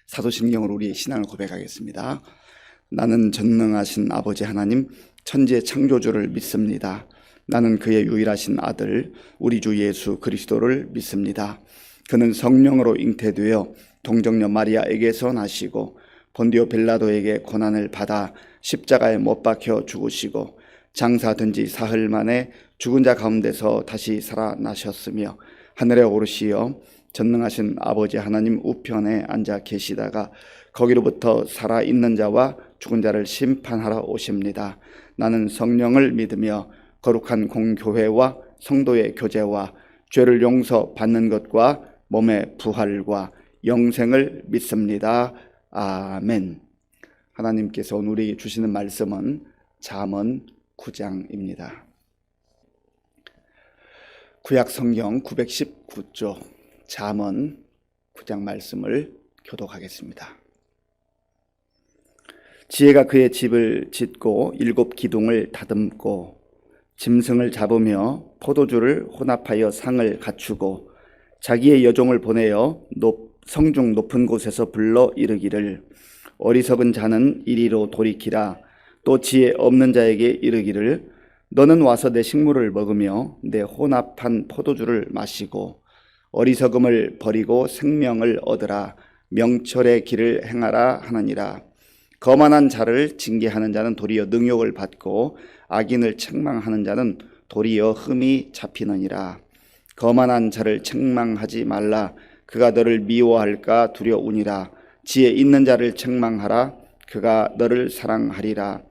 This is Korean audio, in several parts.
사도신경으로 우리의 신앙을 고백하겠습니다. 나는 전능하신 아버지 하나님 천지의 창조주를 믿습니다. 나는 그의 유일하신 아들 우리 주 예수 그리스도를 믿습니다. 그는 성령으로 잉태되어 동정녀 마리아에게서 나시고 본디오 빌라도에게 고난을 받아 십자가에 못 박혀 죽으시고 장사된 지 사흘 만에 죽은 자 가운데서 다시 살아나셨으며 하늘에 오르시어 전능하신 아버지 하나님 우편에 앉아 계시다가 거기로부터 살아있는 자와 죽은 자를 심판하러 오십니다. 나는 성령을 믿으며 거룩한 공교회와 성도의 교제와 죄를 용서받는 것과 몸의 부활과 영생을 믿습니다. 아멘. 하나님께서 오늘 우리에게 주시는 말씀은 잠언 9장입니다. 구약 성경 919조 잠언 9장 말씀을 교독하겠습니다. 지혜가 그의 집을 짓고 7 기둥을 다듬고 짐승을 잡으며 포도주를 혼합하여 상을 갖추고 자기의 여종을 보내어 성중 높은 곳에서 불러 이르기를 어리석은 자는 이리로 돌이키라. 또 지혜 없는 자에게 이르기를 너는 와서 내 식물을 먹으며 내 혼합한 포도주를 마시고 어리석음을 버리고 생명을 얻으라. 명철의 길을 행하라 하느니라. 거만한 자를 징계하는 자는 도리어 능욕을 받고 악인을 책망하는 자는 도리어 흠이 잡히느니라. 거만한 자를 책망하지 말라. 그가 너를 미워할까 두려우니라. 지혜 있는 자를 책망하라. 그가 너를 사랑하리라.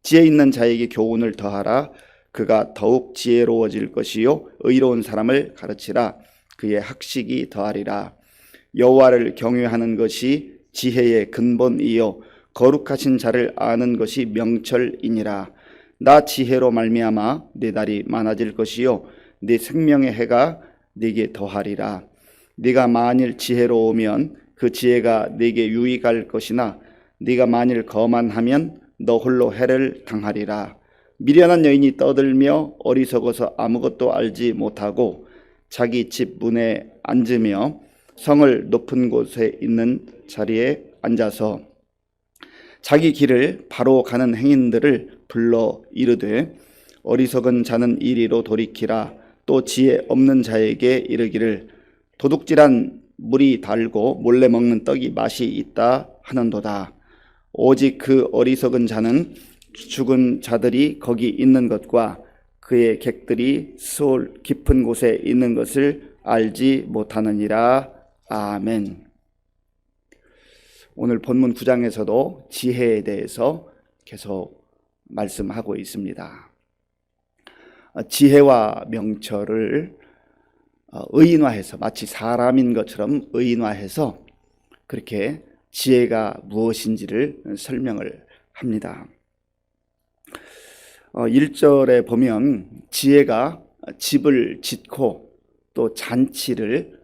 지혜 있는 자에게 교훈을 더하라. 그가 더욱 지혜로워질 것이요 의로운 사람을 가르치라. 그의 학식이 더하리라. 여호와를 경외하는 것이 지혜의 근본이요 거룩하신 자를 아는 것이 명철이니라. 나 지혜로 말미암아 네 날이 많아질 것이요 네 생명의 해가 네게 더하리라. 네가 만일 지혜로우면 그 지혜가 네게 유익할 것이나 네가 만일 거만하면 너 홀로 해를 당하리라. 미련한 여인이 떠들며 어리석어서 아무것도 알지 못하고 자기 집 문에 앉으며 성을 높은 곳에 있는 자리에 앉아서 자기 길을 바로 가는 행인들을 불러 이르되 어리석은 자는 이리로 돌이키라. 또 지혜 없는 자에게 이르기를 도둑질한 물이 달고 몰래 먹는 떡이 맛이 있다 하는도다. 오직 그 어리석은 자는 죽은 자들이 거기 있는 것과 그의 객들이 수월 깊은 곳에 있는 것을 알지 못하느니라. 아멘. 오늘 본문 9장에서도 지혜에 대해서 계속 말씀하고 있습니다. 지혜와 명철을 의인화해서 마치 사람인 것처럼 의인화해서 그렇게 지혜가 무엇인지를 설명을 합니다. 1절에 보면 지혜가 집을 짓고 또 잔치를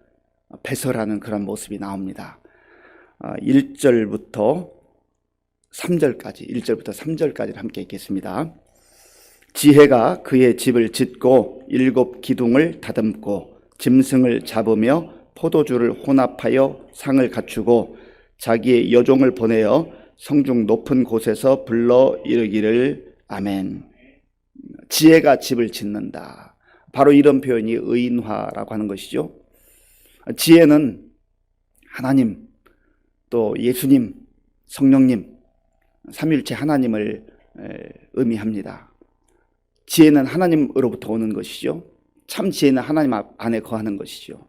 배설하는 그런 모습이 나옵니다. 1절부터 3절까지를 함께 읽겠습니다. 지혜가 그의 집을 짓고 7 기둥을 다듬고 짐승을 잡으며 포도주를 혼합하여 상을 갖추고 자기의 여종을 보내어 성중 높은 곳에서 불러 이르기를 아멘. 지혜가 집을 짓는다. 바로 이런 표현이 의인화라고 하는 것이죠. 지혜는 하나님, 또 예수님, 성령님, 삼위일체 하나님을 의미합니다. 지혜는 하나님으로부터 오는 것이죠. 참 지혜는 하나님 안에 거하는 것이죠.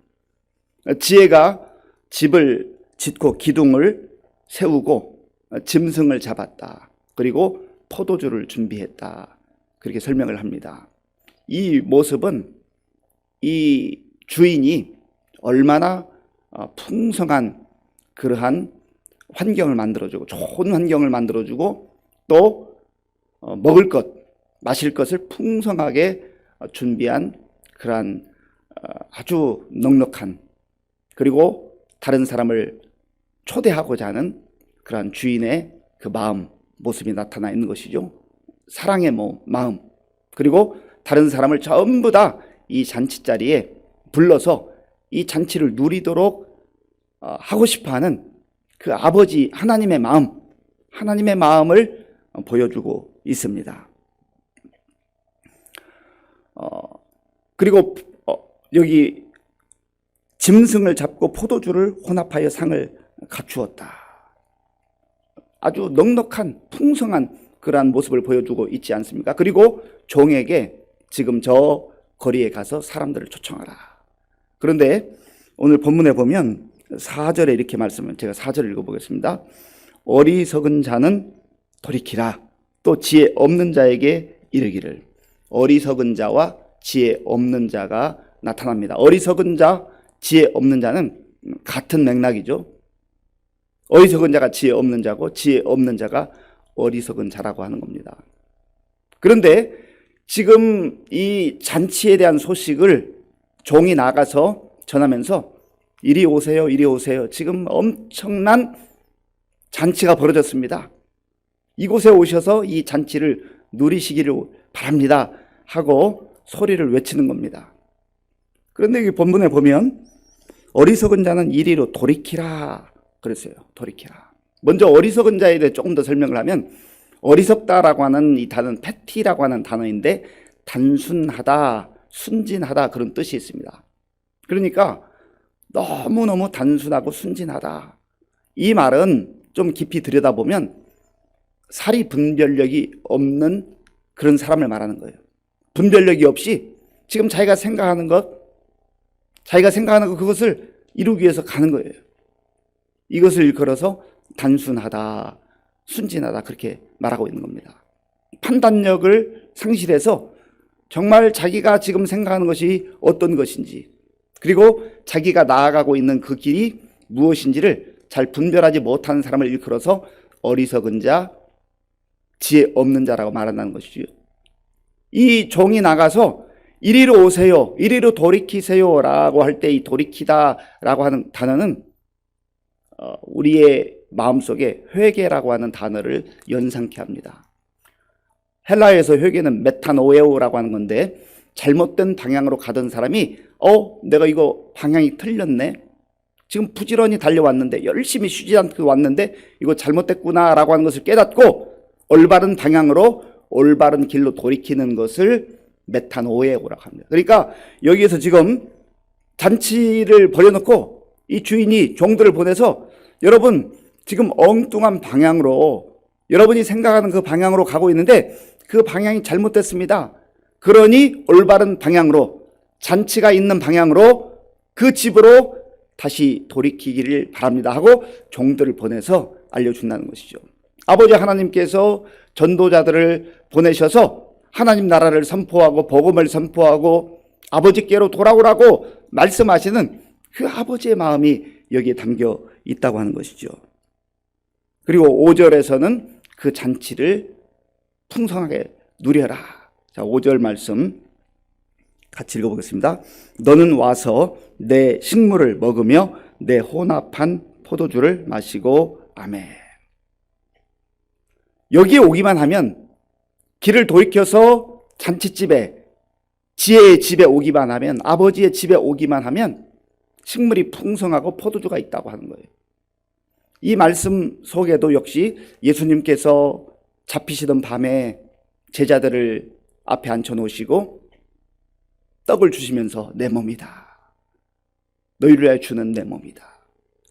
지혜가 집을 짓고 기둥을 세우고 짐승을 잡았다. 그리고 포도주를 준비했다. 그렇게 설명을 합니다. 이 모습은 이 주인이 얼마나 풍성한 그러한 환경을 만들어주고 좋은 환경을 만들어주고 또 먹을 것, 마실 것을 풍성하게 준비한 그러한 아주 넉넉한 그리고 다른 사람을 초대하고자 하는 그러한 주인의 그 마음, 모습이 나타나 있는 것이죠. 사랑의 마음, 그리고 다른 사람을 전부 다 이 잔치 자리에 불러서 이 잔치를 누리도록 하고 싶어하는 그 아버지 하나님의 마음을 보여주고 있습니다. 그리고 여기 짐승을 잡고 포도주를 혼합하여 상을 갖추었다. 아주 넉넉한 풍성한 그러한 모습을 보여주고 있지 않습니까? 그리고 종에게 지금 저 거리에 가서 사람들을 초청하라. 그런데 오늘 본문에 보면 4절에 이렇게 말씀을, 제가 4절 읽어보겠습니다. 어리석은 자는 돌이키라. 또 지혜 없는 자에게 이르기를. 어리석은 자와 지혜 없는 자가 나타납니다. 어리석은 자, 지혜 없는 자는 같은 맥락이죠. 어리석은 자가 지혜 없는 자고 지혜 없는 자가 어리석은 자라고 하는 겁니다. 그런데 지금 이 잔치에 대한 소식을 종이 나가서 전하면서 이리 오세요, 이리 오세요. 지금 엄청난 잔치가 벌어졌습니다. 이곳에 오셔서 이 잔치를 누리시기를 바랍니다 하고 소리를 외치는 겁니다. 그런데 이 본문에 보면 어리석은 자는 이리로 돌이키라 그랬어요. 돌이키라. 먼저 어리석은 자에 대해 조금 더 설명을 하면, 어리석다라고 하는 이 단어는 패티라고 하는 단어인데 단순하다, 순진하다 그런 뜻이 있습니다. 그러니까 너무너무 단순하고 순진하다. 이 말은 좀 깊이 들여다보면 사리 분별력이 없는 그런 사람을 말하는 거예요. 분별력이 없이 지금 자기가 생각하는 것 그것을 이루기 위해서 가는 거예요. 이것을 일컬어서 단순하다, 순진하다 그렇게 말하고 있는 겁니다. 판단력을 상실해서 정말 자기가 지금 생각하는 것이 어떤 것인지, 그리고 자기가 나아가고 있는 그 길이 무엇인지를 잘 분별하지 못하는 사람을 일컬어서 어리석은 자, 지혜 없는 자라고 말한다는 것이죠. 이 종이 나가서 이리로 오세요, 이리로 돌이키세요 라고 할 때 이 돌이키다라고 하는 단어는 우리의 마음속에 회개라고 하는 단어를 연상케 합니다. 헬라에서 회개는 메타노에오라고 하는 건데, 잘못된 방향으로 가던 사람이 내가 이거 방향이 틀렸네, 지금 부지런히 달려왔는데, 열심히 쉬지 않고 왔는데 이거 잘못됐구나 라고 하는 것을 깨닫고 올바른 방향으로 올바른 길로 돌이키는 것을 메타노에오라고 합니다. 그러니까 여기에서 지금 잔치를 벌여놓고 이 주인이 종들을 보내서, 여러분 지금 엉뚱한 방향으로, 여러분이 생각하는 그 방향으로 가고 있는데 그 방향이 잘못됐습니다. 그러니 올바른 방향으로, 잔치가 있는 방향으로, 그 집으로 다시 돌이키기를 바랍니다 하고 종들을 보내서 알려준다는 것이죠. 아버지 하나님께서 전도자들을 보내셔서 하나님 나라를 선포하고 복음을 선포하고 아버지께로 돌아오라고 말씀하시는 그 아버지의 마음이 여기에 담겨 있다고 하는 것이죠. 그리고 5절에서는 그 잔치를 풍성하게 누려라. 자, 5절 말씀 같이 읽어보겠습니다. 너는 와서 내 식물을 먹으며 내 혼합한 포도주를 마시고 아멘. 여기에 오기만 하면, 길을 돌이켜서 잔치집에, 지혜의 집에 오기만 하면, 아버지의 집에 오기만 하면 식물이 풍성하고 포도주가 있다고 하는 거예요. 이 말씀 속에도 역시 예수님께서 잡히시던 밤에 제자들을 앞에 앉혀놓으시고 떡을 주시면서 내 몸이다, 너희를 위하여 주는 내 몸이다,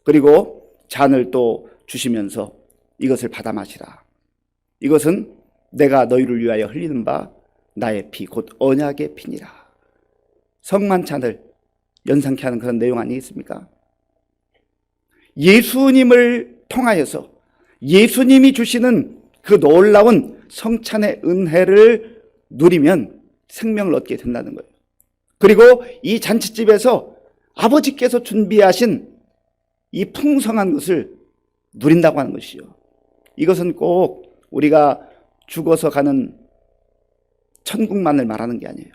그리고 잔을 또 주시면서 이것을 받아 마시라, 이것은 내가 너희를 위하여 흘리는 바 나의 피 곧 언약의 피니라. 성만찬을 연상케 하는 그런 내용 아니겠습니까? 예수님을 통하여서 예수님이 주시는 그 놀라운 성찬의 은혜를 누리면 생명을 얻게 된다는 거예요. 그리고 이 잔치집에서 아버지께서 준비하신 이 풍성한 것을 누린다고 하는 것이죠. 이것은 꼭 우리가 죽어서 가는 천국만을 말하는 게 아니에요.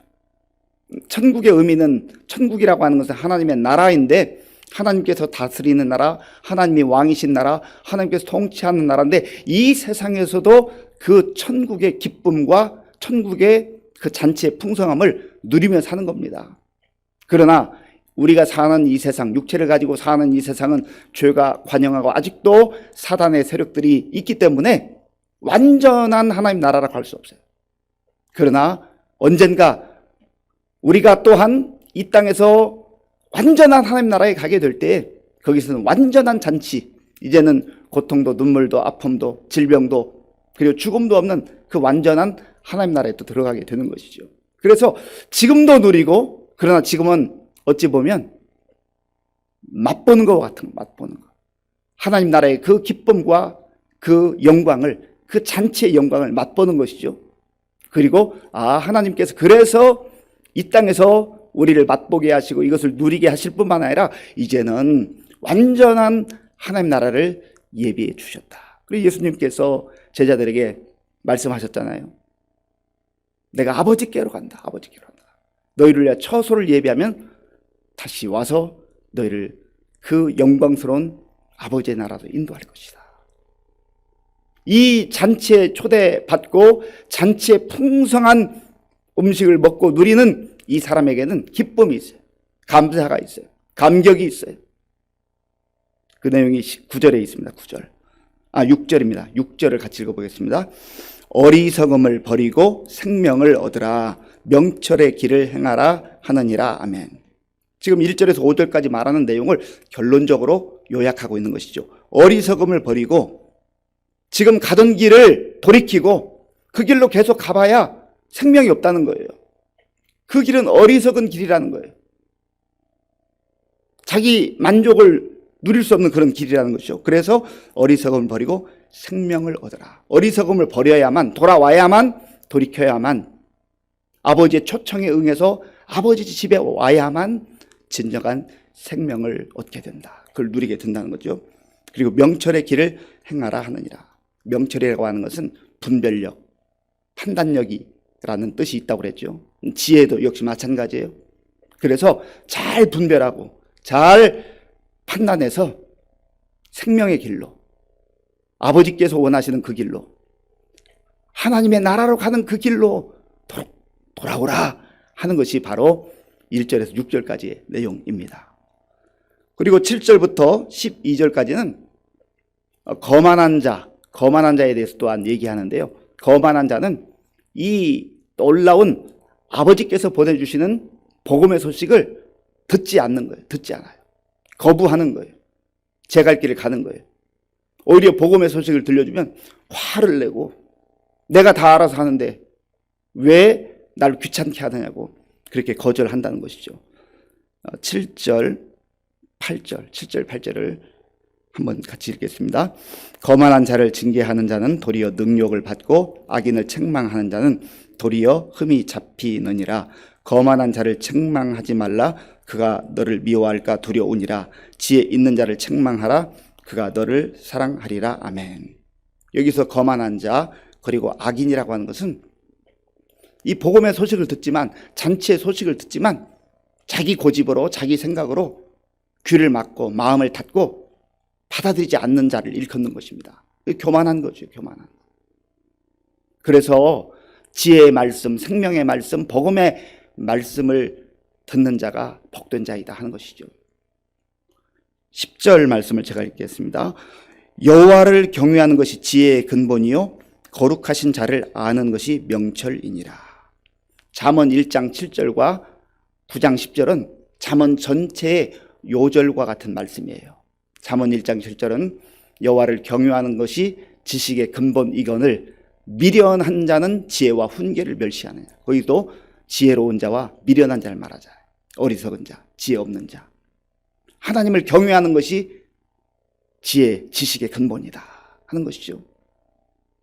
천국의 의미는, 천국이라고 하는 것은 하나님의 나라인데, 하나님께서 다스리는 나라, 하나님이 왕이신 나라, 하나님께서 통치하는 나라인데, 이 세상에서도 그 천국의 기쁨과 천국의 그 잔치의 풍성함을 누리며 사는 겁니다. 그러나 우리가 사는 이 세상, 육체를 가지고 사는 이 세상은 죄가 관영하고 아직도 사단의 세력들이 있기 때문에 완전한 하나님 나라라고 할 수 없어요. 그러나 언젠가 우리가 또한 이 땅에서 완전한 하나님 나라에 가게 될 때 거기서는 완전한 잔치, 이제는 고통도 눈물도 아픔도 질병도 그리고 죽음도 없는 그 완전한 하나님 나라에 또 들어가게 되는 것이죠. 그래서 지금도 누리고, 그러나 지금은 어찌 보면 맛보는 것 같은, 맛보는 것. 하나님 나라의 그 기쁨과 그 영광을, 그 잔치의 영광을 맛보는 것이죠. 그리고 하나님께서 그래서 이 땅에서 우리를 맛보게 하시고 이것을 누리게 하실 뿐만 아니라 이제는 완전한 하나님 나라를 예비해 주셨다. 그리고 예수님께서 제자들에게 말씀하셨잖아요. 내가 아버지께로 간다. 아버지께로 간다. 너희를 위해 처소를 예비하면 다시 와서 너희를 그 영광스러운 아버지의 나라로 인도할 것이다. 이 잔치에 초대받고 잔치에 풍성한 음식을 먹고 누리는 이 사람에게는 기쁨이 있어요. 감사가 있어요. 감격이 있어요. 그 내용이 9절에 있습니다. 6절입니다. 6절을 같이 읽어보겠습니다. 어리석음을 버리고 생명을 얻으라. 명철의 길을 행하라 하느니라. 아멘. 지금 1절에서 5절까지 말하는 내용을 결론적으로 요약하고 있는 것이죠. 어리석음을 버리고 지금 가던 길을 돌이키고 그 길로 계속 가봐야 생명이 없다는 거예요. 그 길은 어리석은 길이라는 거예요. 자기 만족을 누릴 수 없는 그런 길이라는 것이죠. 그래서 어리석음을 버리고 생명을 얻어라. 어리석음을 버려야만, 돌아와야만, 돌이켜야만, 아버지의 초청에 응해서 아버지 집에 와야만 진정한 생명을 얻게 된다. 그걸 누리게 된다는 거죠. 그리고 명철의 길을 행하라 하느니라. 명철이라고 하는 것은 분별력, 판단력이라는 뜻이 있다고 그랬죠. 지혜도 역시 마찬가지예요. 그래서 잘 분별하고 잘 판단해서 생명의 길로, 아버지께서 원하시는 그 길로, 하나님의 나라로 가는 그 길로 돌아오라 하는 것이 바로 1절에서 6절까지의 내용입니다. 그리고 7절부터 12절까지는 거만한 자에 대해서 또한 얘기하는데요. 거만한 자는 이 놀라운 아버지께서 보내주시는 복음의 소식을 듣지 않는 거예요. 듣지 않아요. 거부하는 거예요. 제 갈 길을 가는 거예요. 오히려 복음의 소식을 들려주면 화를 내고 내가 다 알아서 하는데 왜 날 귀찮게 하느냐고 그렇게 거절한다는 것이죠. 7절, 8절을 한번 같이 읽겠습니다. 거만한 자를 징계하는 자는 도리어 능욕을 받고 악인을 책망하는 자는 도리어 흠이 잡히느니라. 거만한 자를 책망하지 말라. 그가 너를 미워할까 두려우니라. 지혜 있는 자를 책망하라. 그가 너를 사랑하리라. 아멘. 여기서 거만한 자 그리고 악인이라고 하는 것은 이 복음의 소식을 듣지만, 잔치의 소식을 듣지만 자기 고집으로 자기 생각으로 귀를 막고 마음을 닫고 받아들이지 않는 자를 일컫는 것입니다. 교만한 거죠. 교만한. 그래서 지혜의 말씀, 생명의 말씀, 복음의 말씀을 듣는 자가 복된 자이다 하는 것이죠. 10절 말씀을 제가 읽겠습니다. 여호와를 경외하는 것이 지혜의 근본이요 거룩하신 자를 아는 것이 명철이니라. 잠언 1장 7절과 9장 10절은 잠언 전체의 요절과 같은 말씀이에요. 잠언 1장 7절은 여호와를 경외하는 것이 지식의 근본이거늘 미련한 자는 지혜와 훈계를 멸시하느냐. 거기도 지혜로운 자와 미련한 자를 말하자. 어리석은 자, 지혜 없는 자. 하나님을 경외하는 것이 지혜, 지식의 근본이다 하는 것이죠.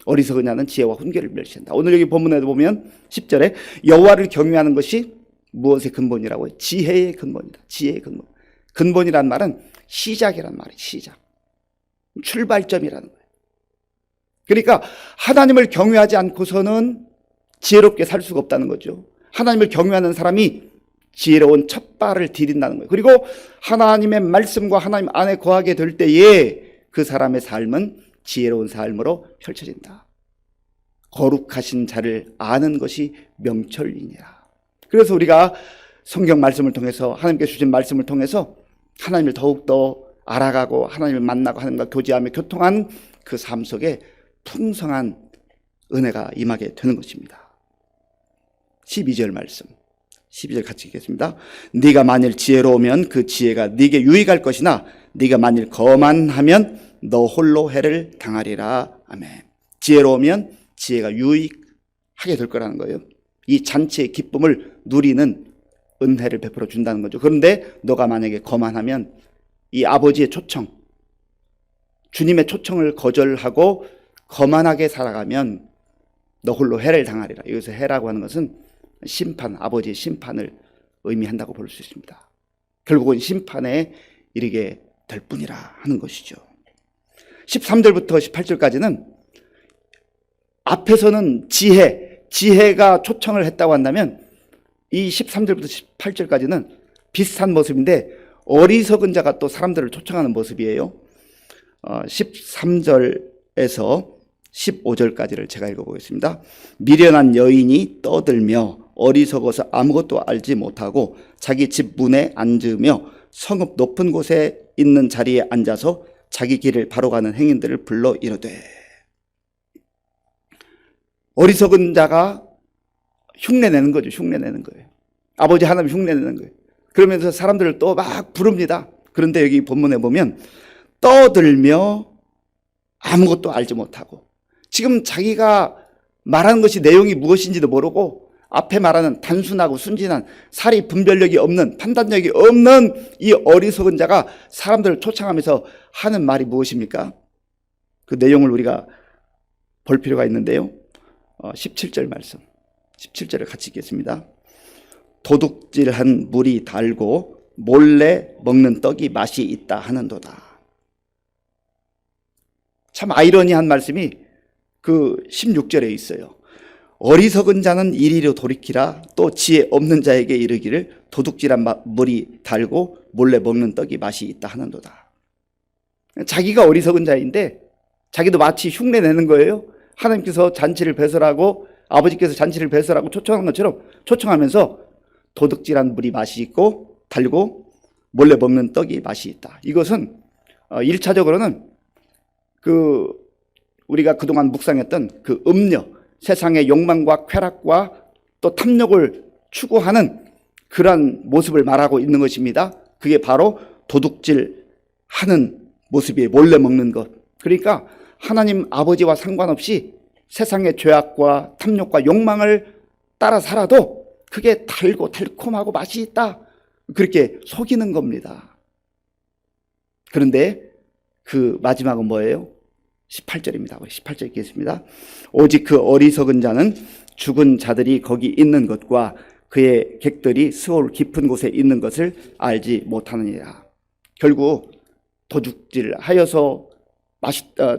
어리석은 자는 지혜와 훈계를 멸시한다. 오늘 여기 본문에도 보면 10절에 여호와를 경외하는 것이 무엇의 근본이라고 해요? 지혜의 근본이다. 지혜의 근본. 근본이란 말은 시작이란 말이에요. 시작. 출발점이라는 거예요. 그러니까 하나님을 경외하지 않고서는 지혜롭게 살 수가 없다는 거죠. 하나님을 경외하는 사람이 지혜로운 첫 발을 디딘다는 거예요. 그리고 하나님의 말씀과 하나님 안에 거하게 될 때에 그 사람의 삶은 지혜로운 삶으로 펼쳐진다. 거룩하신 자를 아는 것이 명철이니라. 그래서 우리가 성경 말씀을 통해서, 하나님께서 주신 말씀을 통해서 하나님을 더욱더 알아가고 하나님을 만나고 하나님과 교제하며 교통한 그 삶 속에 풍성한 은혜가 임하게 되는 것입니다. 12절 말씀, 12절 같이 읽겠습니다. 네가 만일 지혜로우면 그 지혜가 네게 유익할 것이나 네가 만일 거만하면 너 홀로 해를 당하리라. 아멘. 지혜로우면 지혜가 유익하게 될 거라는 거예요. 이 잔치의 기쁨을 누리는 은혜를 베풀어 준다는 거죠. 그런데 너가 만약에 거만하면 이 아버지의 초청, 주님의 초청을 거절하고 거만하게 살아가면 너 홀로 해를 당하리라. 여기서 해라고 하는 것은 심판, 아버지의 심판을 의미한다고 볼 수 있습니다. 결국은 심판에 이르게 될 뿐이라 하는 것이죠. 13절부터 18절까지는 앞에서는 지혜가 초청을 했다고 한다면 이 13절부터 18절까지는 비슷한 모습인데 어리석은 자가 또 사람들을 초청하는 모습이에요. 13절에서 15절까지를 제가 읽어보겠습니다. 미련한 여인이 떠들며 어리석어서 아무것도 알지 못하고 자기 집 문에 앉으며 성읍 높은 곳에 있는 자리에 앉아서 자기 길을 바로 가는 행인들을 불러 이르되. 어리석은 자가 흉내내는 거죠. 흉내내는 거예요. 아버지 하나님 흉내내는 거예요. 그러면서 사람들을 또 막 부릅니다. 그런데 여기 본문에 보면 떠들며 아무것도 알지 못하고, 지금 자기가 말하는 것이 내용이 무엇인지도 모르고 앞에 말하는 단순하고 순진한 사리 분별력이 없는, 판단력이 없는 이 어리석은 자가 사람들을 초청하면서 하는 말이 무엇입니까? 그 내용을 우리가 볼 필요가 있는데요. 17절 말씀, 17절을 같이 읽겠습니다. 도둑질한 물이 달고 몰래 먹는 떡이 맛이 있다 하는도다. 참 아이러니한 말씀이 그 16절에 있어요. 어리석은 자는 이리로 돌이키라. 또 지혜 없는 자에게 이르기를 도둑질한 물이 달고 몰래 먹는 떡이 맛이 있다 하는도다. 자기가 어리석은 자인데 자기도 마치 흉내 내는 거예요. 하나님께서 잔치를 배설하고 아버지께서 잔치를 배설하고 초청한 것처럼 초청하면서 도둑질한 물이 맛이 있고 달고 몰래 먹는 떡이 맛이 있다. 이것은 1차적으로는 우리가 그동안 묵상했던 그 음녀, 세상의 욕망과 쾌락과 또 탐욕을 추구하는 그러한 모습을 말하고 있는 것입니다. 그게 바로 도둑질하는 모습이에요. 몰래 먹는 것. 그러니까 하나님 아버지와 상관없이 세상의 죄악과 탐욕과 욕망을 따라 살아도 그게 달고 달콤하고 맛이 있다, 그렇게 속이는 겁니다. 그런데 그 마지막은 뭐예요? 18절입니다. 우리 18절 읽겠습니다. 오직 그 어리석은 자는 죽은 자들이 거기 있는 것과 그의 객들이 스올 깊은 곳에 있는 것을 알지 못하느니라. 결국 도둑질하여서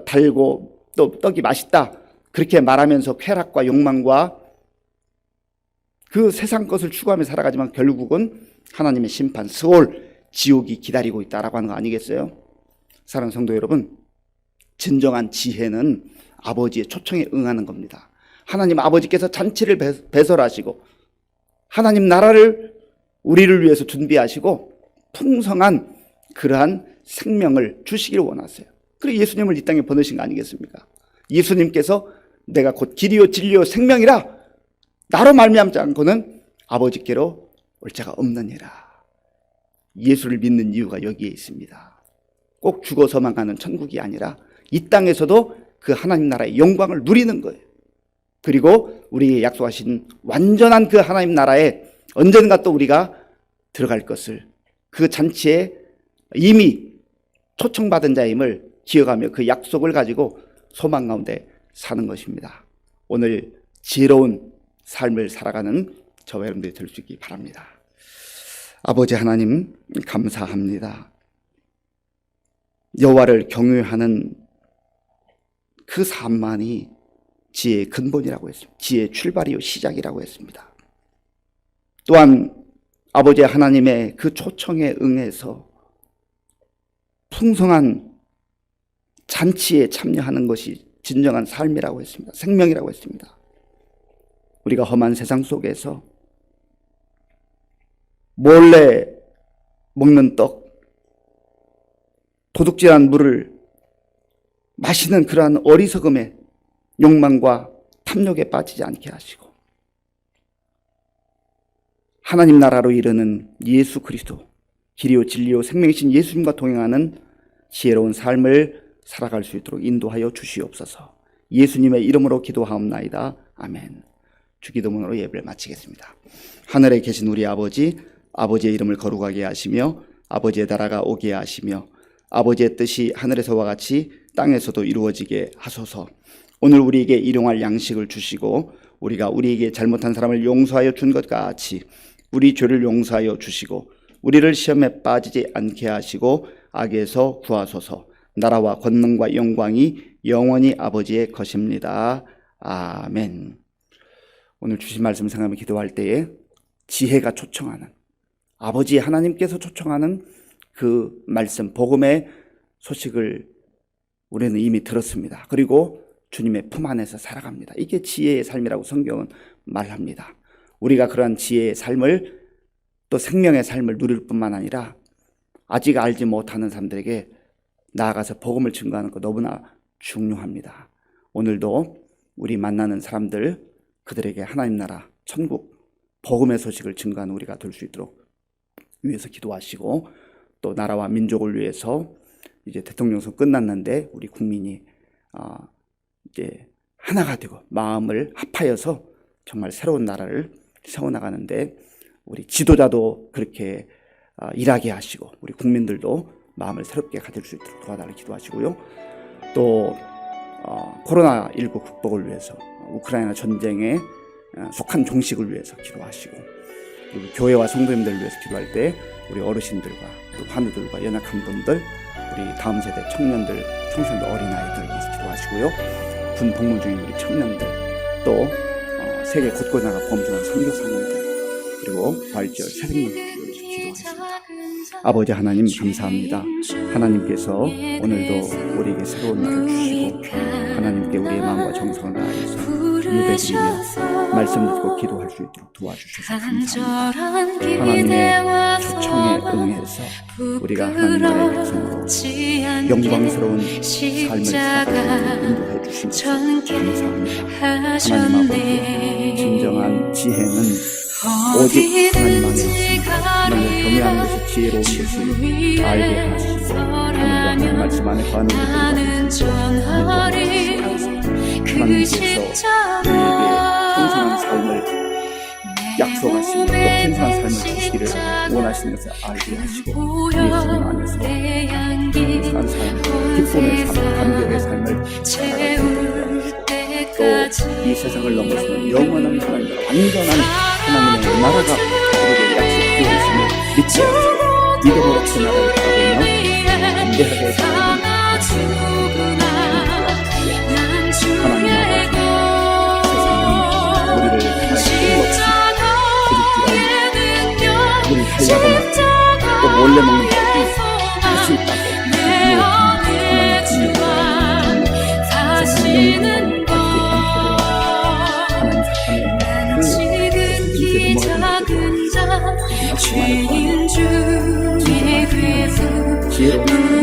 달고 또 떡이 맛있다, 그렇게 말하면서 쾌락과 욕망과 그 세상 것을 추구하며 살아가지만 결국은 하나님의 심판, 스올, 지옥이 기다리고 있다라고 하는 거 아니겠어요? 사랑하는 성도 여러분, 진정한 지혜는 아버지의 초청에 응하는 겁니다. 하나님 아버지께서 잔치를 배설하시고 하나님 나라를 우리를 위해서 준비하시고 풍성한 그러한 생명을 주시기를 원하세요. 그리고 예수님을 이 땅에 보내신 거 아니겠습니까? 예수님께서 내가 곧 길이요 진리요 생명이라, 나로 말미암지 않고는 아버지께로 올 자가 없느니라. 예수를 믿는 이유가 여기에 있습니다. 꼭 죽어서만 가는 천국이 아니라 이 땅에서도 그 하나님 나라의 영광을 누리는 거예요. 그리고 우리에게 약속하신 완전한 그 하나님 나라에 언젠가 또 우리가 들어갈 것을, 그 잔치에 이미 초청받은 자임을 기억하며 그 약속을 가지고 소망 가운데 사는 것입니다. 오늘 지혜로운 삶을 살아가는 저와 여러분들이 될 수 있기 바랍니다. 아버지 하나님 감사합니다. 여호와를 경외하는 그 삶만이 지혜의 근본이라고 했습니다. 지혜의 출발이요 시작이라고 했습니다. 또한 아버지 하나님의 그 초청에 응해서 풍성한 잔치에 참여하는 것이 진정한 삶이라고 했습니다. 생명이라고 했습니다. 우리가 험한 세상 속에서 몰래 먹는 떡, 도둑질한 물을 마시는 그러한 어리석음의 욕망과 탐욕에 빠지지 않게 하시고 하나님 나라로 이르는 예수 그리스도, 길이요 진리요 생명이신 예수님과 동행하는 지혜로운 삶을 살아갈 수 있도록 인도하여 주시옵소서. 예수님의 이름으로 기도하옵나이다. 아멘. 주기도문으로 예배를 마치겠습니다. 하늘에 계신 우리 아버지, 아버지의 이름을 거룩하게 하시며 아버지의 나라가 오게 하시며 아버지의 뜻이 하늘에서와 같이 땅에서도 이루어지게 하소서. 오늘 우리에게 일용할 양식을 주시고 우리가 우리에게 잘못한 사람을 용서하여 준 것 같이 우리 죄를 용서하여 주시고 우리를 시험에 빠지지 않게 하시고 악에서 구하소서. 나라와 권능과 영광이 영원히 아버지의 것입니다. 아멘. 오늘 주신 말씀 생각하며 기도할 때에 지혜가 초청하는, 아버지 하나님께서 초청하는 그 말씀, 복음의 소식을 우리는 이미 들었습니다. 그리고 주님의 품 안에서 살아갑니다. 이게 지혜의 삶이라고 성경은 말합니다. 우리가 그러한 지혜의 삶을, 또 생명의 삶을 누릴 뿐만 아니라 아직 알지 못하는 사람들에게 나아가서 복음을 증거하는 것 너무나 중요합니다. 오늘도 우리 만나는 사람들, 그들에게 하나님 나라, 천국, 복음의 소식을 증거하는 우리가 될 수 있도록 위해서 기도하시고, 또 나라와 민족을 위해서 이제 대통령 선거 끝났는데 우리 국민이 이제 하나가 되고 마음을 합하여서 정말 새로운 나라를 세워나가는데 우리 지도자도 그렇게 일하게 하시고 우리 국민들도 마음을 새롭게 가질 수 있도록 도와달라 기도하시고요. 또 코로나19 극복을 위해서 우크라이나 전쟁에 속한 종식을 위해서 기도하시고, 그리고 교회와 성도님들을 위해서 기도할 때 우리 어르신들과 또 환우들과 연약한 분들, 우리 다음 세대 청년들, 청소년들, 어린아이들을 위해서 기도하시고요. 군 복무 중인 우리 청년들, 또 세계 곳곳에 나가 범준한 선교사님들, 그리고 부활절 새생명을 위해서 기도하겠습니다. 아버지 하나님 감사합니다. 하나님께서 오늘도 우리에게 새로운 날을 주시고 하나님께 우리의 마음과 정성을 다해서 예배드리며 말씀 듣고 기도할 수 있도록 도와주셔서 감사합니다. 하나님의 초청에 응해서 우리가 하나님 나라의 백성으로 영광스러운 삶을 살아가도록 인도해 주시면서 감사합니다. 하나님 아버지, 진정한 지혜는 오직 하나님 안에 있습니다. 하나님을 경외하는 것이 지혜로운 것을 알게 하시고 하나님과 하나님 말씀 안에 거하는 것들과 하나님께서 우리에게 풍성한 삶을 약속하시고 또 풍성한 삶을 주시기를 원하시는 것을 알게 하시고 예수님 안에서 풍성한 삶, 기쁨의 삶, 감격의 삶을 살아가게 하시고 또 이 세상을 넘어서는 영원한 하나님과 완전한 하나님의 나라가 우리에게 약속되어 있음을 믿지 않고 믿음으로 그 나라를 바라보며 담대하게 살아가는 하나님 아버지, 세상은 우리를 하나님께 없이 그릇기라 우리를 하려거나 또 몰래 먹는 것이 할수 있다고 미워합니다. 하나님 영광을 받지 않도록 하나님 사탄의 그 속임수에 넘어가는 것들과 하나님 말씀 안에 거하는 지혜로운